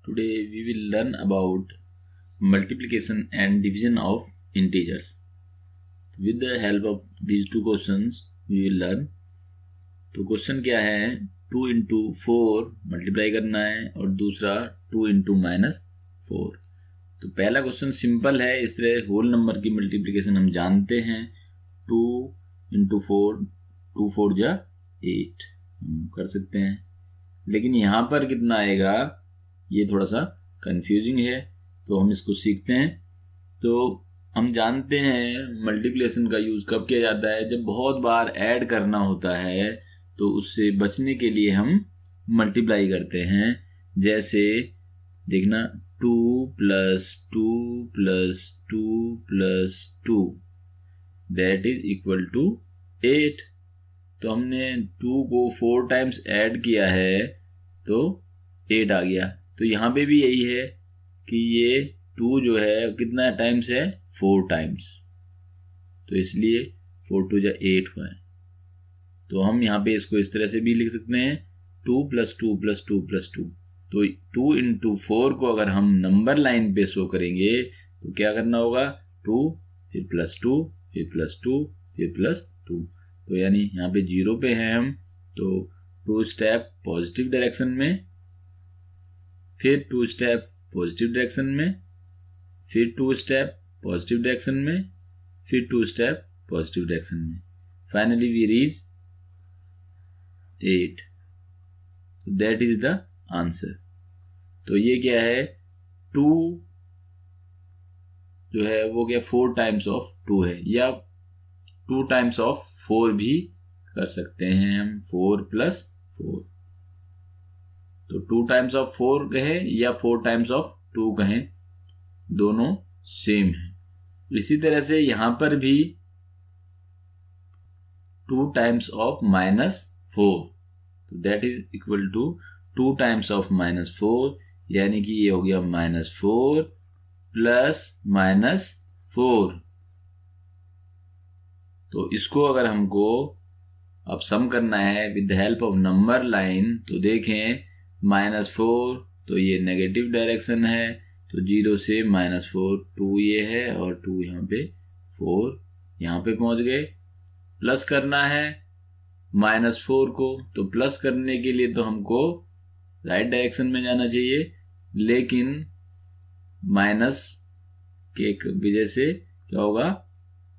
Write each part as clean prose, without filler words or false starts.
Today we will learn about multiplication and division of integers. With the help of these two questions we will learn. तो question क्या है, 2 into 4 multiply करना है और दूसरा 2 into -4। तो पहला क्वेश्चन सिंपल है, इस तरह होल नंबर की मल्टीप्लिकेशन हम जानते हैं। 2 इंटू 4, 2 4 जा 8 हम कर सकते हैं, लेकिन यहाँ पर कितना आएगा ये थोड़ा सा कंफ्यूजिंग है, तो हम इसको सीखते हैं। तो हम जानते हैं मल्टीप्लिकेशन का यूज़ कब किया जाता है, जब बहुत बार ऐड करना होता है, तो उससे बचने के लिए हम मल्टीप्लाई करते हैं। जैसे देखना 2 + 2 + 2 + 2 दैट इज इक्वल टू 8। तो हमने 2 को 4 टाइम्स ऐड किया है तो 8 आ गया। तो यहाँ पे भी यही है कि ये 2 जो है कितना टाइम्स है, 4 टाइम्स, तो इसलिए 4 2 जा 8 हुआ है। तो हम यहाँ पे इसको इस तरह से भी लिख सकते हैं 2 + 2 + 2 + 2। तो 2 इंटू 4 को अगर हम नंबर लाइन पे शो करेंगे तो क्या करना होगा, 2 फिर +2 फिर +2 फिर +2। तो यानी यहाँ पे 0 पे हैं हम, तो 2 स्टेप पॉजिटिव डायरेक्शन में, फिर 2 स्टेप पॉजिटिव डायरेक्शन में, फिर 2 स्टेप पॉजिटिव डायरेक्शन में, फिर 2 स्टेप पॉजिटिव डायरेक्शन में। Finally we reach 8। तो दैट इज द आंसर। तो ये क्या है, 2 जो है वो क्या 4 टाइम्स ऑफ 2 है, या 2 टाइम्स ऑफ 4 भी कर सकते हैं हम, 4 + 4। तो 2 टाइम्स ऑफ 4 कहें या 4 टाइम्स ऑफ 2 कहें, दोनों सेम है। इसी तरह से यहां पर भी 2 टाइम्स ऑफ -4, तो that is equal to 2 times of -4, यानी कि ये हो गया -4 + -4। तो इसको अगर हमको अब सम करना है with the help of number line, तो देखें -4 तो ये नेगेटिव डायरेक्शन है, तो 0 से -4 2 ये है और 2 यहाँ पे 4 यहाँ पे पहुंच गए। प्लस करना है -4 को, तो प्लस करने के लिए तो हमको राइट डायरेक्शन में जाना चाहिए, लेकिन माइनस के वजह से क्या होगा,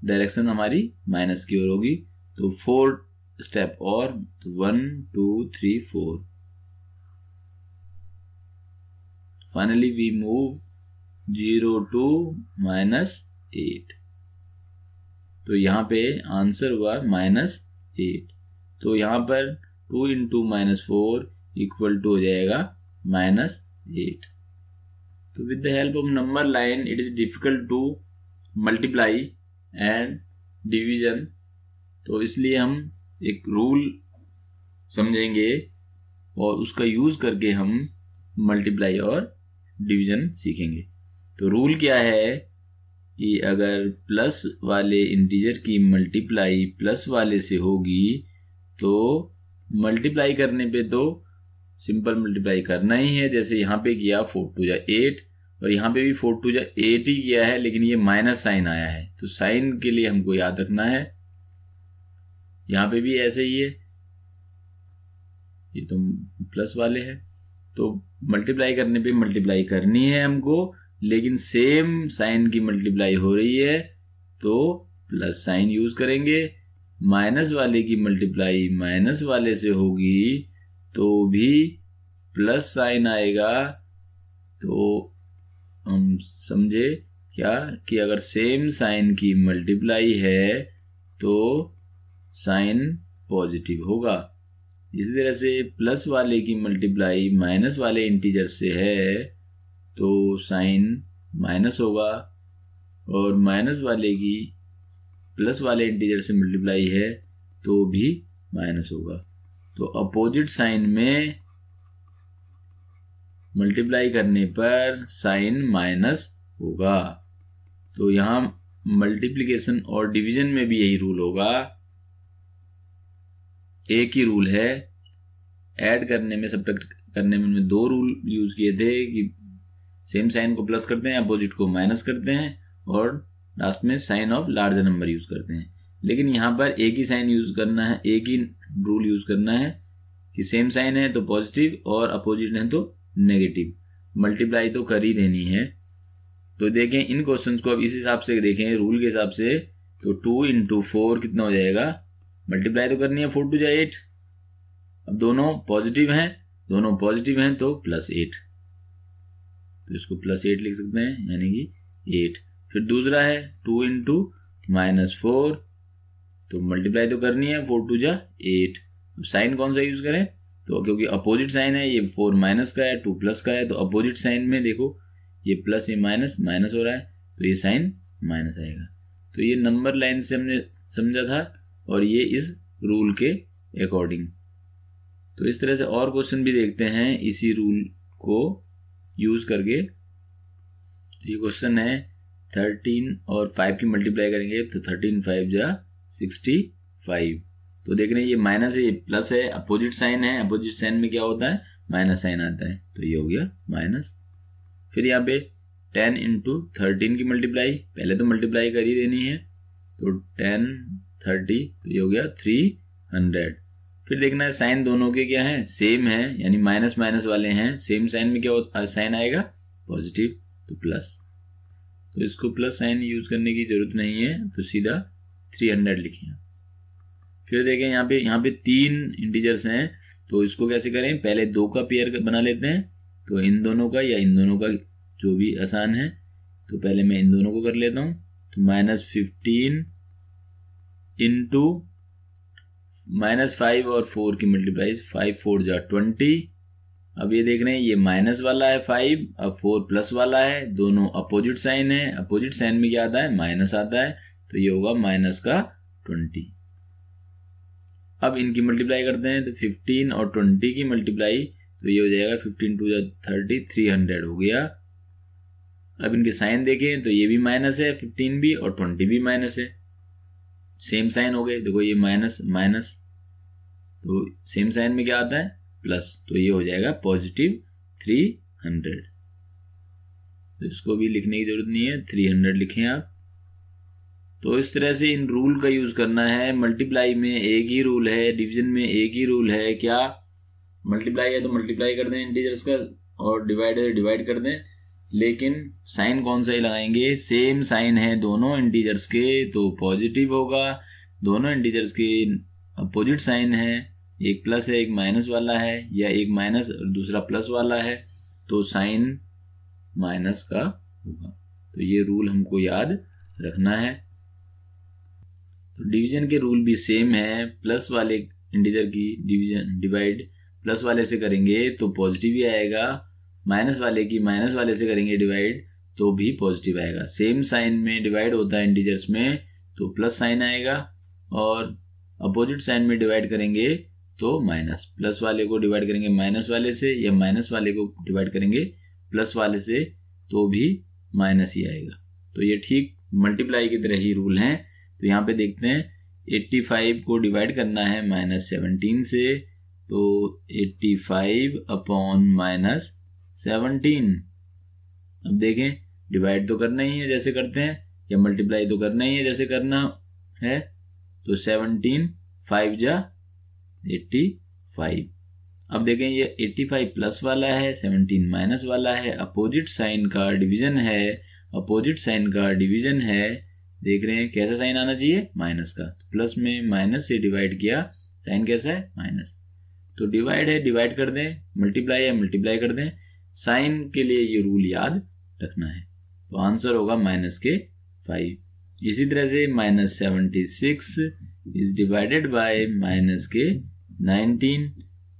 डायरेक्शन हमारी माइनस की ओर होगी। तो 4 स्टेप और, तो 1 2 3 4। Finally we move 0 to -8। तो यहाँ पे आंसर हुआ -8। तो यहाँ पर 2 इंटू -4 इक्वल टू हो जाएगा -8। तो with the help of number line it is difficult to multiply and division. तो इसलिए हम एक रूल समझेंगे और उसका यूज करके हम मल्टीप्लाई और डिवीजन सीखेंगे। तो रूल क्या है कि अगर प्लस वाले इंटीजर की मल्टीप्लाई प्लस वाले से होगी, तो मल्टीप्लाई करने पे तो सिंपल मल्टीप्लाई करना ही है, जैसे यहाँ पे किया 4 2 जा 8, और यहाँ पे भी 4 2 जा 8 ही किया है, लेकिन ये माइनस साइन आया है, तो साइन के लिए हमको याद रखना है। यहाँ पे भी ऐसे ही है, ये तो प्लस वाले हैं, तो मल्टीप्लाई करने पे मल्टीप्लाई करनी है हमको, लेकिन सेम साइन की मल्टीप्लाई हो रही है तो प्लस साइन यूज करेंगे। माइनस वाले की मल्टीप्लाई माइनस वाले से होगी तो भी प्लस साइन आएगा। तो हम समझे क्या कि अगर सेम साइन की मल्टीप्लाई है तो साइन पॉजिटिव होगा। इसी तरह से प्लस वाले की मल्टीप्लाई माइनस वाले इंटीजर से है तो साइन माइनस होगा, और माइनस वाले की प्लस वाले इंटीजर से मल्टीप्लाई है तो भी माइनस होगा। तो अपोजिट साइन में मल्टीप्लाई करने पर साइन माइनस होगा। तो यहाँ मल्टीप्लिकेशन और डिवीजन में भी यही रूल होगा, एक ही रूल है, ऐड करने में सब्ट्रैक्ट करने में हमने दो रूल यूज किए थे कि सेम साइन को प्लस करते हैं, अपोजिट को माइनस करते हैं और लास्ट में sign of larger number use करते हैं। लेकिन यहाँ पर एक ही साइन यूज करना है, एक ही रूल यूज करना है कि सेम साइन है तो पॉजिटिव और अपोजिट है तो नेगेटिव, मल्टीप्लाई तो कर ही देनी है। तो देखें इन क्वेश्चंस को अब इस हिसाब से देखें, रूल के हिसाब से, तो 2 × 4 कितना हो जाएगा, मल्टीप्लाई तो करनी है 4 × 8। अब दोनों पॉजिटिव हैं तो +8, तो इसको +8 लिख सकते हैं, यानी कि 8। फिर दूसरा है 2 × -4, तो मल्टीप्लाई तो करनी है 4 × 8। अब साइन कौन सा यूज करें, तो क्योंकि अपोजिट साइन है, ये 4 माइनस का है, 2 प्लस का है, तो अपोजिट साइन में देखो ये प्लस ये माइनस माइनस हो रहा है, तो ये साइन माइनस आएगा। तो ये नंबर लाइन से हमने समझा था और ये इस रूल के अकॉर्डिंग। तो इस तरह से और क्वेश्चन भी देखते हैं इसी रूल को यूज करके। तो ये क्वेश्चन है 13 और 5 की मल्टीप्लाई करेंगे तो 13 5 जा 65। तो देख रहे हैं ये माइनस है, ये प्लस है, अपोजिट साइन है, अपोजिट साइन में क्या होता है, माइनस साइन आता है, तो ये हो गया माइनस। फिर यहाँ पे 10 × 13 की मल्टीप्लाई, पहले तो मल्टीप्लाई कर ही देनी है, तो 10 30, तो ये हो गया 300। फिर देखना है साइन दोनों के क्या है, सेम है, यानी माइनस माइनस वाले हैं, सेम साइन में क्या होता है, साइन आएगा पॉजिटिव, तो प्लस। तो इसको प्लस साइन यूज करने की जरूरत नहीं है, तो सीधा 300 लिखिए। फिर देखें यहाँ पे 3 इंटीजर्स हैं, तो इसको कैसे करें, पहले 2 का पेयर बना लेते हैं, तो इन दोनों का या इन दोनों का जो भी आसान है, तो पहले मैं इन दोनों को कर लेता हूं। तो -15 × -5 और 4 की मल्टीप्लाई, 5 4 जा 20। अब ये देख रहे हैं ये माइनस वाला है 5, अब 4 प्लस वाला है, दोनों अपोजिट साइन है, अपोजिट साइन में क्या आता है, माइनस आता है, तो ये होगा -20। अब इनकी मल्टीप्लाई करते हैं, तो 15 और 20 की मल्टीप्लाई, तो ये हो जाएगा 15 2 जा 30, 300 हो गया। अब इनके साइन देखें तो ये भी माइनस है, 15 भी और 20 भी माइनस है, सेम साइन हो गए। देखो ये माइनस माइनस, तो सेम साइन में क्या आता है, प्लस, तो ये हो जाएगा +300। तो इसको भी लिखने की जरूरत नहीं है, 300 लिखें आप। तो इस तरह से इन रूल का यूज करना है। मल्टीप्लाई में एक ही रूल है, डिवीजन में एक ही रूल है, क्या, मल्टीप्लाई है तो मल्टीप्लाई कर दें इंटीजर्स का, और डिवाइड है डिवाइड कर दें, लेकिन साइन कौन सा ही लगाएंगे, सेम साइन है दोनों इंटीजर्स के, तो पॉजिटिव होगा। दोनों इंटीजर्स के अपोजिट साइन है, एक प्लस है एक माइनस वाला है, या एक माइनस और दूसरा प्लस वाला है, तो साइन माइनस का होगा। तो ये रूल हमको याद रखना है। तो डिवीजन के रूल भी सेम है, प्लस वाले इंटीजर की डिवीजन डिवाइड प्लस वाले से करेंगे तो पॉजिटिव ही आएगा, माइनस वाले की माइनस वाले से करेंगे डिवाइड तो भी पॉजिटिव आएगा। सेम साइन में डिवाइड होता है इंटीजर्स में तो प्लस साइन आएगा, और अपोजिट साइन में डिवाइड करेंगे तो माइनस, प्लस वाले को डिवाइड करेंगे माइनस वाले से, या माइनस वाले को डिवाइड करेंगे प्लस वाले से तो भी माइनस ही आएगा। तो ये ठीक मल्टीप्लाई की तरह ही रूल हैं। तो यहाँ पे देखते हैं 85 को डिवाइड करना है -17 से, तो 85/-17। अब देखें डिवाइड तो करना ही है जैसे करते हैं, या मल्टीप्लाई तो करना ही है जैसे करना है, तो 17 5 जा 85। अब देखें ये 85 प्लस वाला है, 17 माइनस वाला है, अपोजिट साइन का डिवीजन है, अपोजिट साइन का डिवीजन है। देख रहे हैं कैसा साइन आना चाहिए, माइनस का, तो प्लस में माइनस से डिवाइड किया, साइन कैसा है, माइनस। तो डिवाइड है डिवाइड कर दें, मल्टीप्लाई है मल्टीप्लाई कर दें। साइन के लिए ये रूल याद रखना है। तो आंसर होगा -5। इसी तरह से -76 इज डिवाइडेड बाय -19,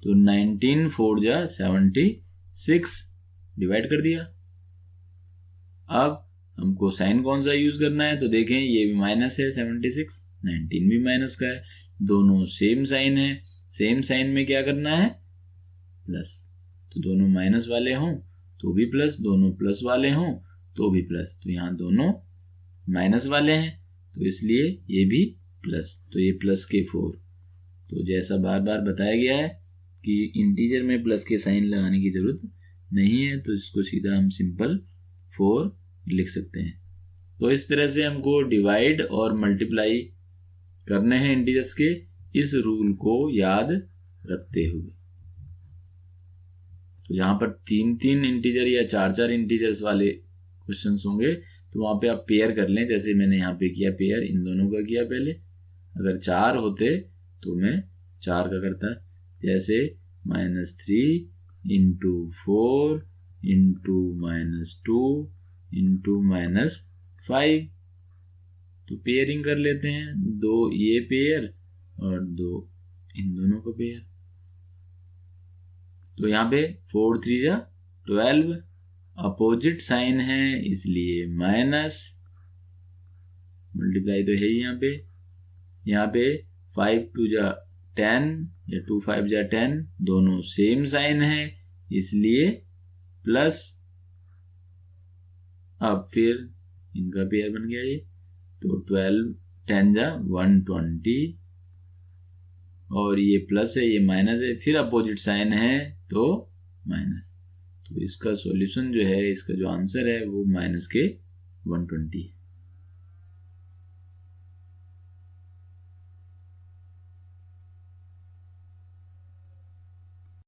तो 19 4 जा 76 डिवाइड कर दिया। अब हमको साइन कौन सा यूज करना है, तो देखें ये भी माइनस है 76, 19 भी माइनस का है, दोनों सेम साइन है, सेम साइन में क्या करना है, प्लस। तो दोनों माइनस वाले हों तो भी प्लस, दोनों प्लस वाले हों तो भी प्लस, तो यहाँ दोनों माइनस वाले हैं तो इसलिए ये भी प्लस, तो ये +4। तो जैसा बार बार बताया गया है कि इंटीजर में प्लस के साइन लगाने की जरूरत नहीं है, तो इसको सीधा हम सिंपल 4 लिख सकते हैं। तो इस तरह से हमको डिवाइड और मल्टीप्लाई करने हैं इंटीजर्स के, इस रूल को याद रखते हुए। तो यहाँ पर 3-3 इंटीजर या 4-4 इंटीजर्स वाले क्वेश्चंस होंगे, तो वहां पे आप पेयर कर लें, जैसे मैंने यहाँ पे किया पेयर, इन दोनों का किया पहले। अगर 4 होते तो मैं 4 का करता, जैसे -3 इंटू 4 इंटू -2 इंटू -5। तो पेयरिंग कर लेते हैं, 2 ये पेयर और 2 इन दोनों का पेयर। तो यहाँ पे 4 3 जा 12, अपोजिट साइन है इसलिए माइनस, मल्टीप्लाई तो है ही यहाँ पे 5 2 जा 10 या 2 5 जा 10, दोनों सेम साइन है इसलिए प्लस। अब फिर इनका पेयर बन गया ये, तो 12 10 जा 120, और ये प्लस है ये माइनस है, फिर अपोजिट साइन है तो माइनस। तो इसका सॉल्यूशन जो है, इसका जो आंसर है वो -120 है।